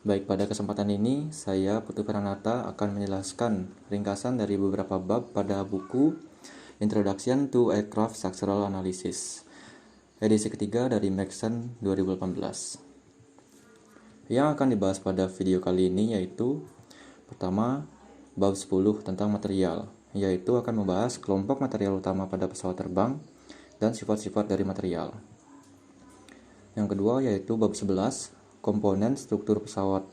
Baik, pada kesempatan ini saya Putu Pranata akan menjelaskan ringkasan dari beberapa bab pada buku Introduction to Aircraft Structural Analysis, edisi ketiga dari Maxson 2018. Yang akan dibahas pada video kali ini yaitu pertama, bab 10 tentang material, yaitu akan membahas kelompok material utama pada pesawat terbang dan sifat-sifat dari material. Yang kedua yaitu bab 11, komponen struktur pesawat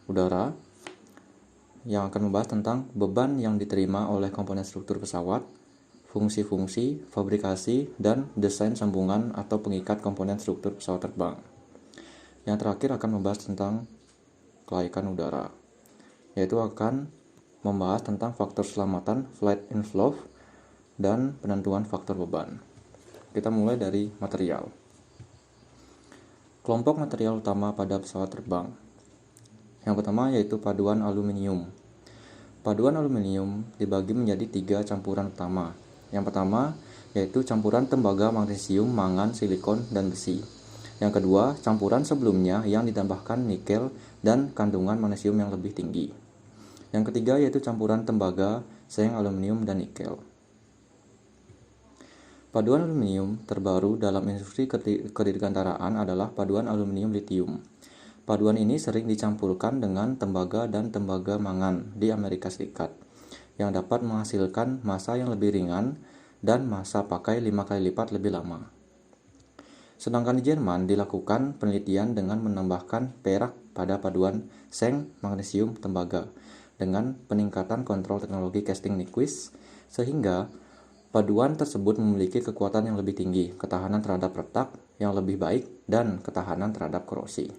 udara, yang akan membahas tentang beban yang diterima oleh komponen struktur pesawat, fungsi-fungsi, fabrikasi, dan desain sambungan atau pengikat komponen struktur pesawat terbang. Yang terakhir akan membahas tentang kelaikan udara, yaitu akan membahas tentang faktor keselamatan flight inflow dan penentuan faktor beban. Kita mulai dari material. Kelompok material utama pada pesawat terbang. Yang pertama yaitu paduan aluminium. Paduan aluminium dibagi menjadi 3 campuran utama. Yang pertama yaitu campuran tembaga, magnesium, mangan, silikon, dan besi. Yang kedua, campuran sebelumnya yang ditambahkan nikel dan kandungan magnesium yang lebih tinggi. Yang ketiga yaitu campuran tembaga, seng, aluminium, dan nikel. Paduan aluminium terbaru dalam industri kedirgantaraan adalah paduan aluminium litium. Paduan ini sering dicampurkan dengan tembaga dan tembaga mangan di Amerika Serikat, yang dapat menghasilkan massa yang lebih ringan dan massa pakai 5 kali lipat lebih lama. Sedangkan di Jerman dilakukan penelitian dengan menambahkan perak pada paduan seng, magnesium, tembaga dengan peningkatan kontrol teknologi casting Nyquist, sehingga paduan tersebut memiliki kekuatan yang lebih tinggi, ketahanan terhadap retak yang lebih baik, dan ketahanan terhadap korosi.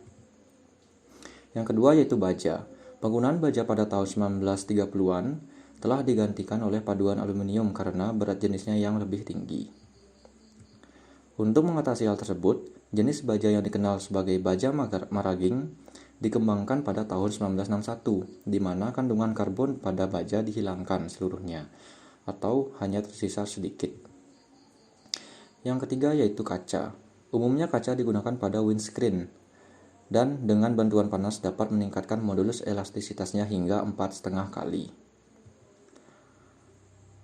Yang kedua yaitu baja. Penggunaan baja pada tahun 1930-an telah digantikan oleh paduan aluminium karena berat jenisnya yang lebih tinggi. Untuk mengatasi hal tersebut, jenis baja yang dikenal sebagai baja Maraging dikembangkan pada tahun 1961, di mana kandungan karbon pada baja dihilangkan seluruhnya, atau hanya tersisa sedikit. Yang ketiga yaitu kaca. Umumnya kaca digunakan pada windscreen dan dengan bantuan panas dapat meningkatkan modulus elastisitasnya hingga 4,5 kali.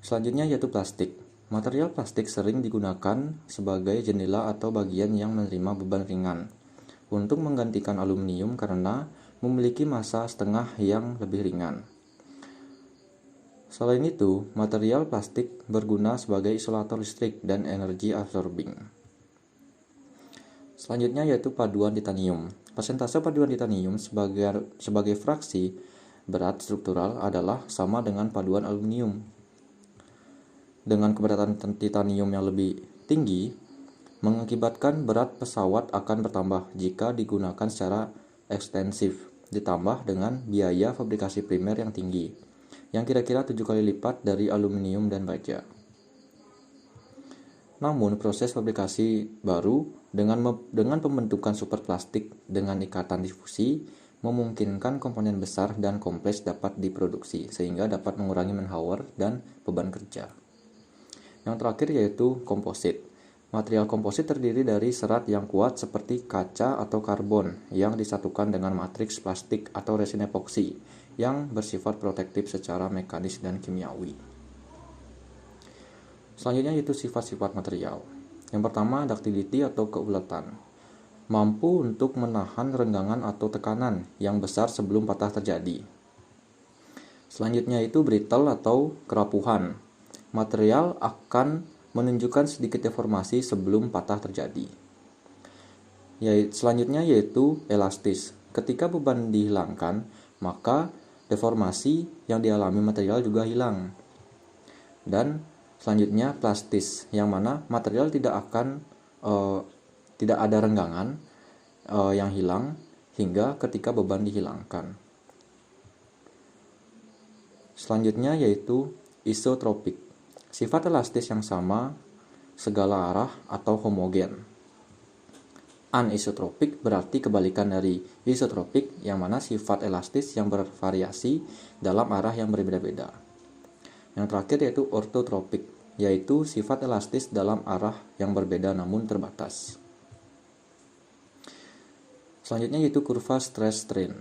Selanjutnya yaitu plastik. Material plastik sering digunakan sebagai jendela atau bagian yang menerima beban ringan untuk menggantikan aluminium karena memiliki massa setengah yang lebih ringan. Selain itu, material plastik berguna sebagai isolator listrik dan energy absorbing. Selanjutnya yaitu paduan titanium. Persentase paduan titanium sebagai fraksi berat struktural adalah sama dengan paduan aluminium. Dengan keberatan titanium yang lebih tinggi, mengakibatkan berat pesawat akan bertambah jika digunakan secara ekstensif, ditambah dengan biaya fabrikasi primer yang tinggi, yang kira-kira 7 kali lipat dari aluminium dan baja. Namun, proses fabrikasi baru dengan pembentukan superplastik dengan ikatan difusi memungkinkan komponen besar dan kompleks dapat diproduksi, sehingga dapat mengurangi manpower dan beban kerja. Yang terakhir yaitu komposit. Material komposit terdiri dari serat yang kuat seperti kaca atau karbon yang disatukan dengan matriks plastik atau resin epoksi yang bersifat protektif secara mekanis dan kimiawi. Selanjutnya yaitu sifat-sifat material. Yang pertama, ductility atau keulatan. Mampu untuk menahan renggangan atau tekanan yang besar sebelum patah terjadi. Selanjutnya itu brittle atau kerapuhan. Material akan menunjukkan sedikit deformasi sebelum patah terjadi. Selanjutnya yaitu elastis. Ketika beban dihilangkan, maka deformasi yang dialami material juga hilang. Dan selanjutnya plastis, yang mana material tidak ada renggangan yang hilang hingga ketika beban dihilangkan. Selanjutnya yaitu isotropik. Sifat elastis yang sama segala arah atau homogen. Anisotropik berarti kebalikan dari isotropik, yang mana sifat elastis yang bervariasi dalam arah yang berbeda-beda. Yang terakhir yaitu ortotropik, yaitu sifat elastis dalam arah yang berbeda namun terbatas. Selanjutnya yaitu kurva stress strain.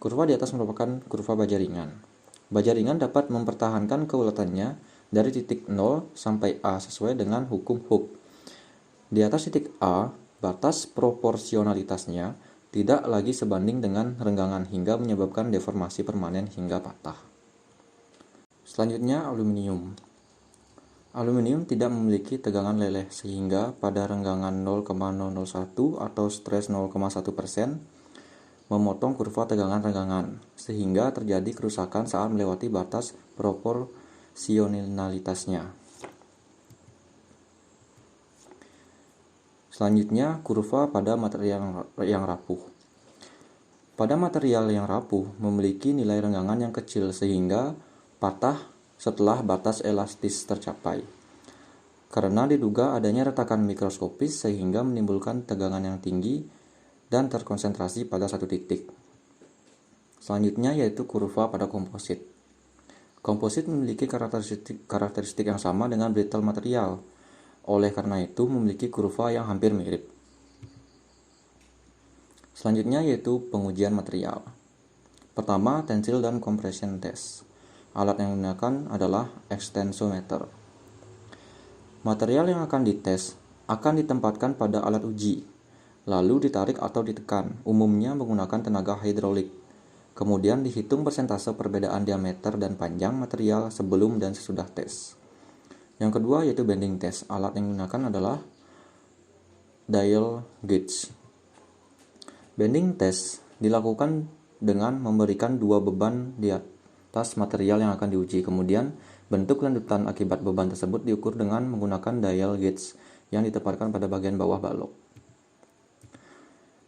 Kurva di atas merupakan kurva baja ringan. Baja ringan dapat mempertahankan keuletannya dari titik 0 sampai A sesuai dengan hukum Hooke. Di atas titik A, batas proporsionalitasnya tidak lagi sebanding dengan renggangan hingga menyebabkan deformasi permanen hingga patah. Selanjutnya, aluminium. Aluminium tidak memiliki tegangan leleh sehingga pada renggangan 0,001 atau stres 0,1% memotong kurva tegangan renggangan sehingga terjadi kerusakan saat melewati batas proporsionalitasnya. Selanjutnya, kurva pada material yang rapuh. Pada material yang rapuh memiliki nilai renggangan yang kecil sehingga patah setelah batas elastis tercapai. Karena diduga adanya retakan mikroskopis sehingga menimbulkan tegangan yang tinggi dan terkonsentrasi pada satu titik. Selanjutnya yaitu kurva pada komposit. Komposit memiliki karakteristik yang sama dengan brittle material. Oleh karena itu memiliki kurva yang hampir mirip. Selanjutnya yaitu pengujian material. Pertama, tensile dan compression test. Alat yang digunakan adalah extensometer. Material yang akan dites akan ditempatkan pada alat uji, lalu ditarik atau ditekan, umumnya menggunakan tenaga hidrolik. Kemudian dihitung persentase perbedaan diameter dan panjang material sebelum dan sesudah tes. Yang kedua yaitu bending test. Alat yang digunakan adalah dial gauge. Bending test dilakukan dengan memberikan dua beban di atas material yang akan diuji. Kemudian, bentuk lanjutan akibat beban tersebut diukur dengan menggunakan dial gauge yang ditempatkan pada bagian bawah balok.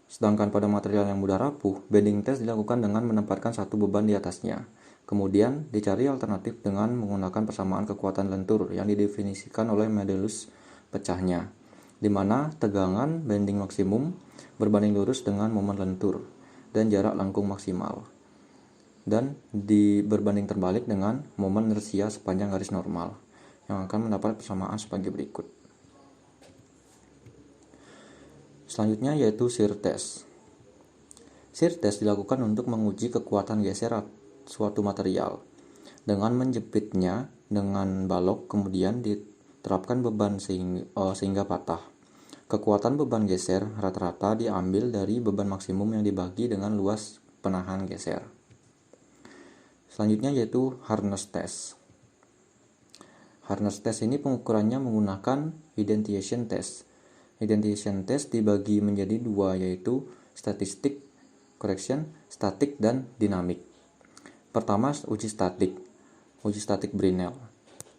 Sedangkan pada material yang mudah rapuh, bending test dilakukan dengan menempatkan satu beban di atasnya. Kemudian, dicari alternatif dengan menggunakan persamaan kekuatan lentur yang didefinisikan oleh modulus pecahnya, di mana tegangan bending maksimum berbanding lurus dengan momen lentur dan jarak lengkung maksimal, dan berbanding terbalik dengan momen inersia sepanjang garis normal, yang akan mendapat persamaan sebagai berikut. Selanjutnya yaitu shear test. Shear test dilakukan untuk menguji kekuatan geser suatu material dengan menjepitnya dengan balok, kemudian diterapkan beban sehingga patah. Kekuatan beban geser rata-rata diambil dari beban maksimum yang dibagi dengan luas penahan geser. Selanjutnya yaitu hardness test. Hardness test ini pengukurannya menggunakan indentation test. Indentation test dibagi menjadi dua yaitu static dan dinamik. Pertama, uji statik Brinell,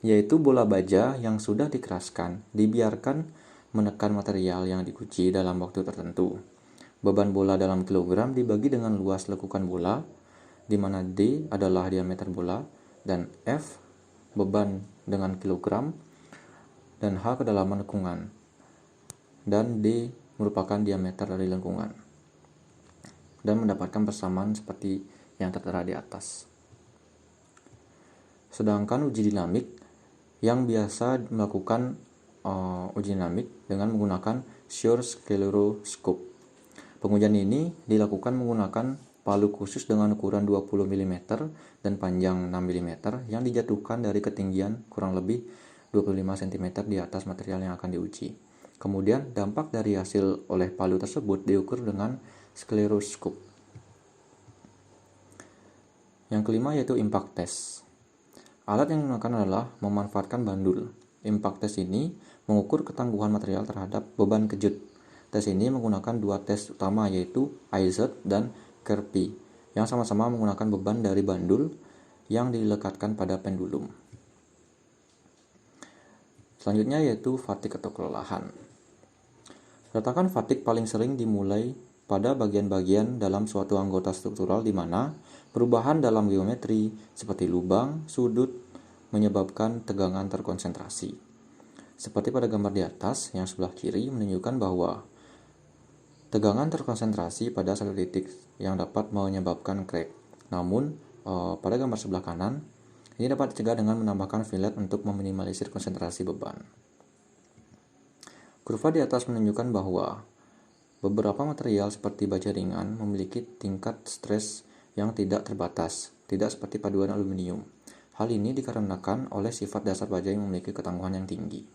yaitu bola baja yang sudah dikeraskan dibiarkan menekan material yang diuji dalam waktu tertentu. Beban bola dalam kilogram dibagi dengan luas lekukan bola, di mana D adalah diameter bola dan F beban dengan kilogram dan H kedalaman lengkungan, dan D merupakan diameter dari lengkungan, dan mendapatkan persamaan seperti yang tertera di atas. Sedangkan uji dinamik yang biasa melakukan uji dinamik dengan menggunakan shear scleroscope. Pengujian ini dilakukan menggunakan palu khusus dengan ukuran 20 mm dan panjang 6 mm yang dijatuhkan dari ketinggian kurang lebih 25 cm di atas material yang akan diuji. Kemudian dampak dari hasil oleh palu tersebut diukur dengan scleroscope. Yang kelima yaitu impact test. Alat yang digunakan adalah memanfaatkan bandul. Impact test ini mengukur ketangguhan material terhadap beban kejut. Tes ini menggunakan dua tes utama yaitu IZ dan Kirby yang sama-sama menggunakan beban dari bandul yang dilekatkan pada pendulum. Selanjutnya yaitu fatigue atau kelelahan. Retakan fatigue paling sering dimulai pada bagian-bagian dalam suatu anggota struktural di mana perubahan dalam geometri seperti lubang, sudut menyebabkan tegangan terkonsentrasi. Seperti pada gambar di atas yang sebelah kiri menunjukkan bahwa tegangan terkonsentrasi pada satu titik yang dapat menyebabkan crack. Namun, pada gambar sebelah kanan, ini dapat dicegah dengan menambahkan fillet untuk meminimalisir konsentrasi beban. Kurva di atas menunjukkan bahwa beberapa material seperti baja ringan memiliki tingkat stres yang tidak terbatas, tidak seperti paduan aluminium. Hal ini dikarenakan oleh sifat dasar baja yang memiliki ketangguhan yang tinggi.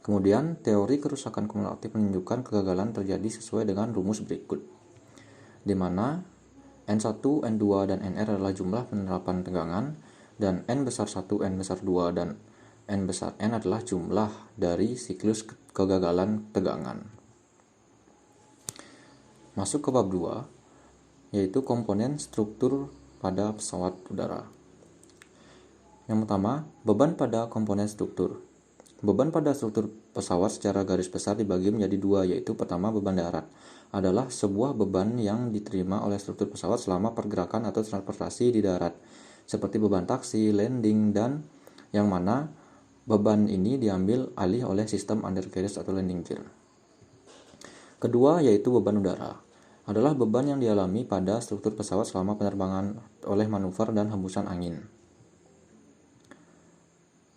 Kemudian, teori kerusakan kumulatif menunjukkan kegagalan terjadi sesuai dengan rumus berikut, di mana N1, N2, dan Nr adalah jumlah penerapan tegangan, dan N besar 1, N besar 2, dan N besar N adalah jumlah dari siklus kegagalan tegangan. Masuk ke bab 2, yaitu komponen struktur pada pesawat udara. Yang pertama, beban pada komponen struktur. Beban pada struktur pesawat secara garis besar dibagi menjadi dua, yaitu pertama, beban darat adalah sebuah beban yang diterima oleh struktur pesawat selama pergerakan atau transportasi di darat, seperti beban taksi, landing, dan yang mana beban ini diambil alih oleh sistem undercarriage atau landing gear. Kedua, yaitu beban udara, adalah beban yang dialami pada struktur pesawat selama penerbangan oleh manuver dan hembusan angin.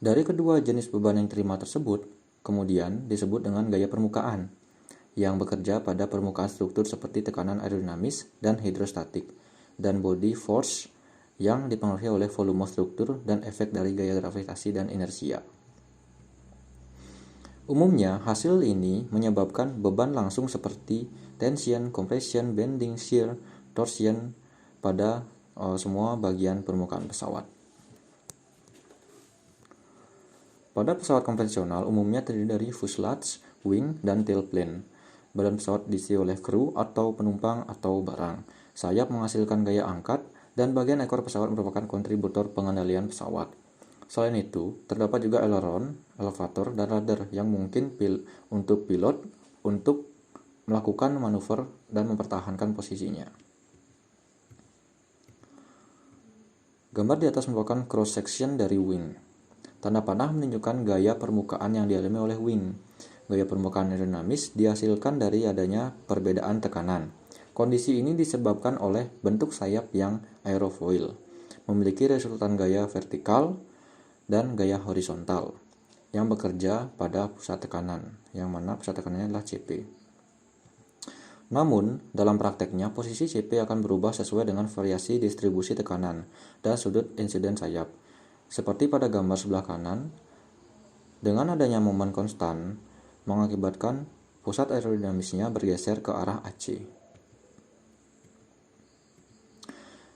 Dari kedua jenis beban yang diterima tersebut, kemudian disebut dengan gaya permukaan, yang bekerja pada permukaan struktur seperti tekanan aerodinamis dan hidrostatik, dan body force yang dipengaruhi oleh volume struktur dan efek dari gaya gravitasi dan inersia. Umumnya, hasil ini menyebabkan beban langsung seperti tension, compression, bending, shear, torsion pada semua bagian permukaan pesawat. Pada pesawat konvensional, umumnya terdiri dari fuselage, wing, dan tailplane. Badan pesawat diisi oleh kru atau penumpang atau barang. Sayap menghasilkan gaya angkat, dan bagian ekor pesawat merupakan kontributor pengendalian pesawat. Selain itu, terdapat juga aileron, elevator, dan rudder yang mungkin untuk pilot untuk melakukan manuver dan mempertahankan posisinya. Gambar di atas merupakan cross section dari wing. Tanda panah menunjukkan gaya permukaan yang dialami oleh wing. Gaya permukaan aerodinamis dihasilkan dari adanya perbedaan tekanan. Kondisi ini disebabkan oleh bentuk sayap yang aerofoil, memiliki resultan gaya vertikal dan gaya horizontal yang bekerja pada pusat tekanan, yang mana pusat tekanannya adalah CP. Namun, dalam prakteknya, posisi CP akan berubah sesuai dengan variasi distribusi tekanan dan sudut insiden sayap. Seperti pada gambar sebelah kanan, dengan adanya momen konstan mengakibatkan pusat aerodinamisnya bergeser ke arah AC.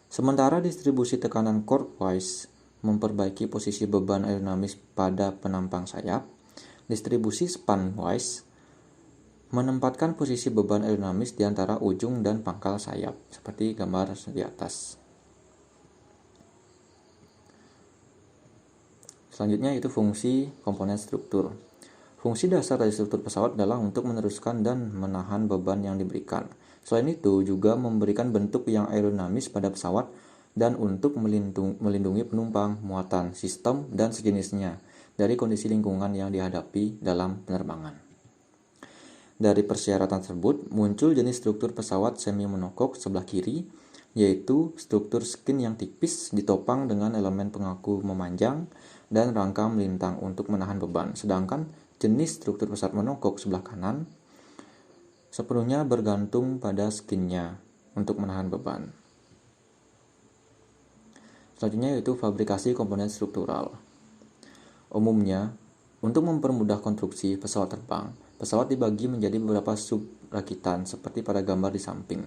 Sementara distribusi tekanan chord-wise memperbaiki posisi beban aerodinamis pada penampang sayap, distribusi span-wise menempatkan posisi beban aerodinamis di antara ujung dan pangkal sayap, seperti gambar di atas. Selanjutnya yaitu fungsi komponen struktur. Fungsi dasar dari struktur pesawat adalah untuk meneruskan dan menahan beban yang diberikan. Selain itu juga memberikan bentuk yang aerodinamis pada pesawat dan untuk melindungi penumpang, muatan, sistem, dan sejenisnya dari kondisi lingkungan yang dihadapi dalam penerbangan. Dari persyaratan tersebut muncul jenis struktur pesawat semi monokok sebelah kiri, yaitu struktur skin yang tipis ditopang dengan elemen pengaku memanjang dan rangka melintang untuk menahan beban, sedangkan jenis struktur pesawat monokok sebelah kanan sepenuhnya bergantung pada skinnya untuk menahan beban. Selanjutnya yaitu fabrikasi komponen struktural. Umumnya, untuk mempermudah konstruksi pesawat terbang, pesawat dibagi menjadi beberapa sub-rakitan seperti pada gambar di samping.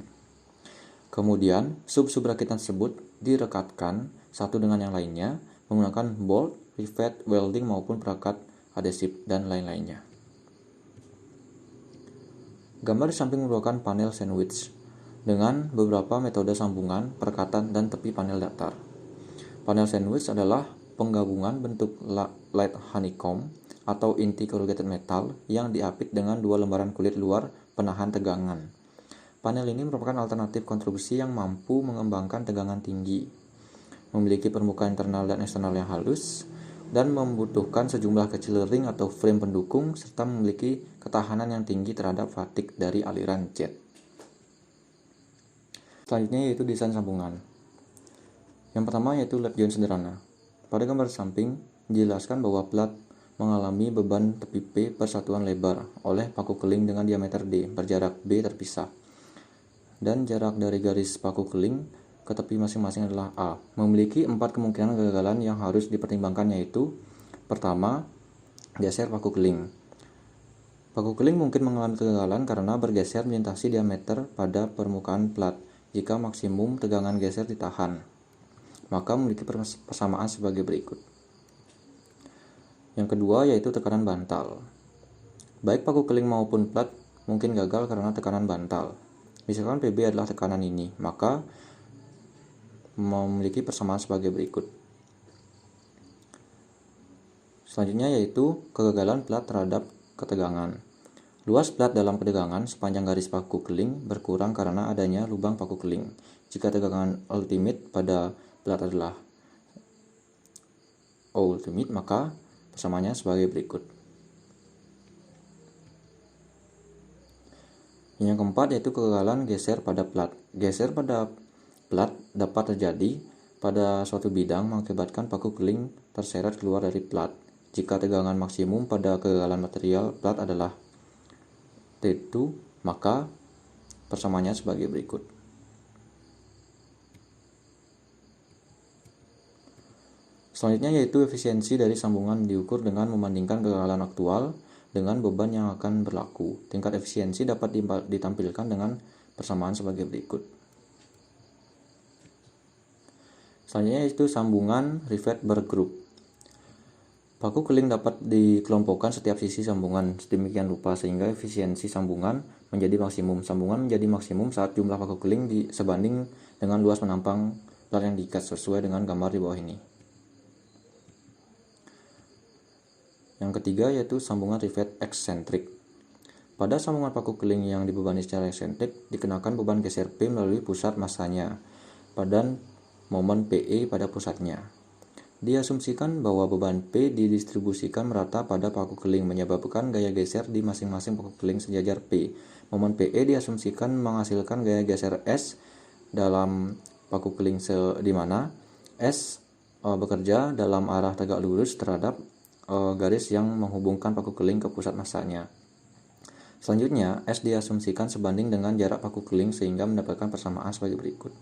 Kemudian, sub-rakitan tersebut direkatkan satu dengan yang lainnya menggunakan bolt, rivet, welding maupun perekat adhesif dan lain-lainnya. Gambar di samping merupakan panel sandwich dengan beberapa metode sambungan, perekatan, dan tepi panel datar. Panel sandwich adalah penggabungan bentuk light honeycomb atau inti corrugated metal yang diapit dengan dua lembaran kulit luar penahan tegangan. Panel ini merupakan alternatif konstruksi yang mampu mengembangkan tegangan tinggi, memiliki permukaan internal dan eksternal yang halus, dan membutuhkan sejumlah kecil ring atau frame pendukung serta memiliki ketahanan yang tinggi terhadap fatigue dari aliran jet. Selanjutnya yaitu desain sambungan. Yang pertama yaitu lap joint sederhana. Pada gambar samping dijelaskan bahwa plat mengalami beban tepi P per satuan lebar oleh paku keling dengan diameter D berjarak B terpisah. dan jarak dari garis paku keling ke tepi masing-masing adalah A. Memiliki 4 kemungkinan kegagalan yang harus dipertimbangkan, yaitu pertama, geser paku keling. Paku keling mungkin mengalami kegagalan karena bergeser melintasi diameter pada permukaan plat. Jika maksimum tegangan geser ditahan, maka memiliki persamaan sebagai berikut. Yang kedua yaitu tekanan bantal. Baik paku keling maupun plat mungkin gagal karena tekanan bantal. Misalkan PB adalah tekanan ini, maka memiliki persamaan sebagai berikut. Selanjutnya yaitu kegagalan plat terhadap ketegangan. Luas plat dalam ketegangan sepanjang garis paku keling berkurang karena adanya lubang paku keling. Jika tegangan ultimate pada plat adalah O ultimate, maka persamaannya sebagai berikut. Yang keempat yaitu kegagalan geser pada plat. Geser pada plat dapat terjadi pada suatu bidang mengakibatkan paku keling terseret keluar dari plat. Jika tegangan maksimum pada kegagalan material plat adalah T2, maka persamaannya sebagai berikut. Selanjutnya yaitu efisiensi dari sambungan diukur dengan membandingkan kegagalan aktual dengan beban yang akan berlaku. Tingkat efisiensi dapat ditampilkan dengan persamaan sebagai berikut. Selanjutnya yaitu sambungan rivet bergrup. Paku keling dapat dikelompokkan setiap sisi sambungan sedemikian rupa sehingga efisiensi sambungan menjadi maksimum. Sambungan menjadi maksimum saat jumlah paku keling sebanding dengan luas menampang plat yang diikat sesuai dengan gambar di bawah ini. Yang ketiga yaitu sambungan rivet eksentrik. Pada sambungan paku keling yang dibebani secara eksentrik dikenakan beban geser P melalui pusat masanya pada momen PE pada pusatnya. Diasumsikan bahwa beban P didistribusikan merata pada paku keling menyebabkan gaya geser di masing-masing paku keling sejajar P. Momen PE diasumsikan menghasilkan gaya geser S dalam paku keling di mana S bekerja dalam arah tegak lurus terhadap garis yang menghubungkan paku keling ke pusat masanya. Selanjutnya, S diasumsikan sebanding dengan jarak paku keling sehingga mendapatkan persamaan sebagai berikut.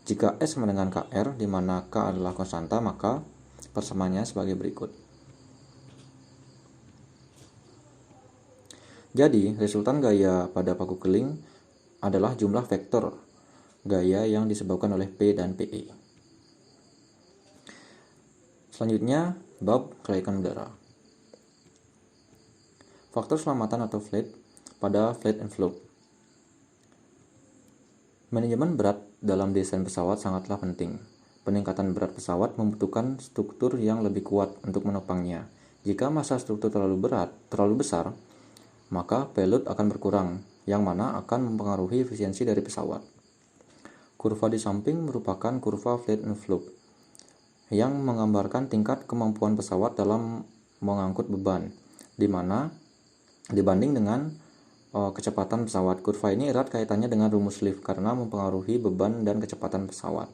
Jika S sama dengan KR, di mana K adalah konstanta, maka persamaannya sebagai berikut. Jadi, resultan gaya pada paku keling adalah jumlah vektor gaya yang disebabkan oleh P dan PE. Selanjutnya, bab kelaikan udara. Faktor keselamatan atau flight pada flight envelope. Manajemen berat dalam desain pesawat sangatlah penting. Peningkatan berat pesawat membutuhkan struktur yang lebih kuat untuk menopangnya. Jika massa struktur terlalu besar, maka payload akan berkurang, yang mana akan mempengaruhi efisiensi dari pesawat. Kurva di samping merupakan kurva flight envelope yang menggambarkan tingkat kemampuan pesawat dalam mengangkut beban, di mana dibanding dengan kecepatan pesawat. Kurva ini erat kaitannya dengan rumus lift karena mempengaruhi beban dan kecepatan pesawat.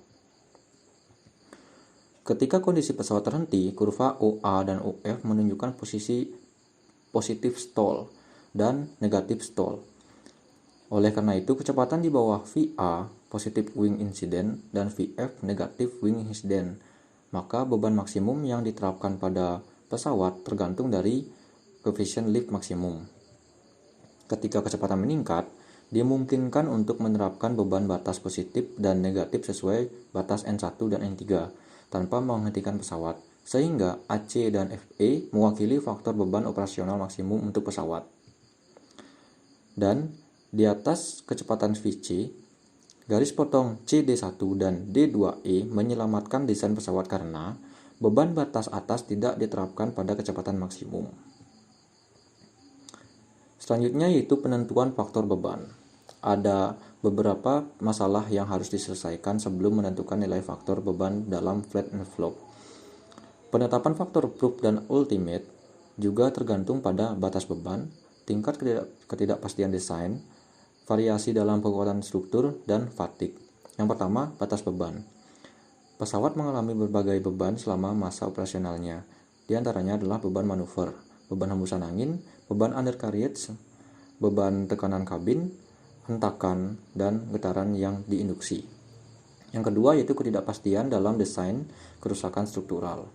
Ketika kondisi pesawat terhenti, kurva OA dan OF menunjukkan posisi positif stall dan negatif stall. Oleh karena itu, kecepatan di bawah VA positive wing incident dan VF negative wing incident. Maka beban maksimum yang diterapkan pada pesawat tergantung dari koefisien lift maksimum. Ketika kecepatan meningkat, dimungkinkan untuk menerapkan beban batas positif dan negatif sesuai batas N1 dan N3 tanpa menghentikan pesawat, sehingga AC dan FE mewakili faktor beban operasional maksimum untuk pesawat. Dan di atas kecepatan VC, garis potong CD1 dan D2E menyelamatkan desain pesawat karena beban batas atas tidak diterapkan pada kecepatan maksimum. Selanjutnya yaitu penentuan faktor beban. Ada beberapa masalah yang harus diselesaikan sebelum menentukan nilai faktor beban dalam flight envelope. Penetapan faktor proof dan ultimate juga tergantung pada batas beban, tingkat ketidakpastian desain, variasi dalam kekuatan struktur, dan fatigue. Yang pertama, batas beban. Pesawat mengalami berbagai beban selama masa operasionalnya. Di antaranya adalah beban manuver, beban hembusan angin, beban undercarriage, beban tekanan kabin, hentakan, dan getaran yang diinduksi. Yang kedua yaitu ketidakpastian dalam desain kerusakan struktural.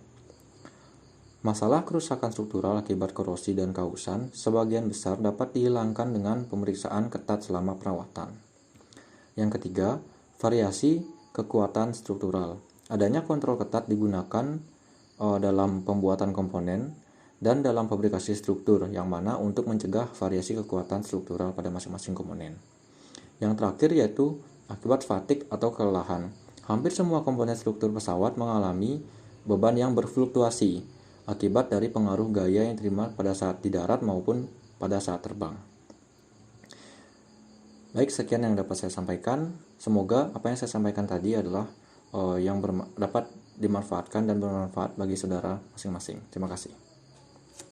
Masalah kerusakan struktural akibat korosi dan kausan sebagian besar dapat dihilangkan dengan pemeriksaan ketat selama perawatan. Yang ketiga, variasi kekuatan struktural. Adanya kontrol ketat digunakan dalam pembuatan komponen dan dalam fabrikasi struktur, yang mana untuk mencegah variasi kekuatan struktural pada masing-masing komponen. Yang terakhir yaitu akibat fatigue atau kelelahan. Hampir semua komponen struktur pesawat mengalami beban yang berfluktuasi akibat dari pengaruh gaya yang diterima pada saat di darat maupun pada saat terbang. Baik, sekian yang dapat saya sampaikan. Semoga apa yang saya sampaikan tadi adalah yang dapat dimanfaatkan dan bermanfaat bagi saudara masing-masing. Terima kasih.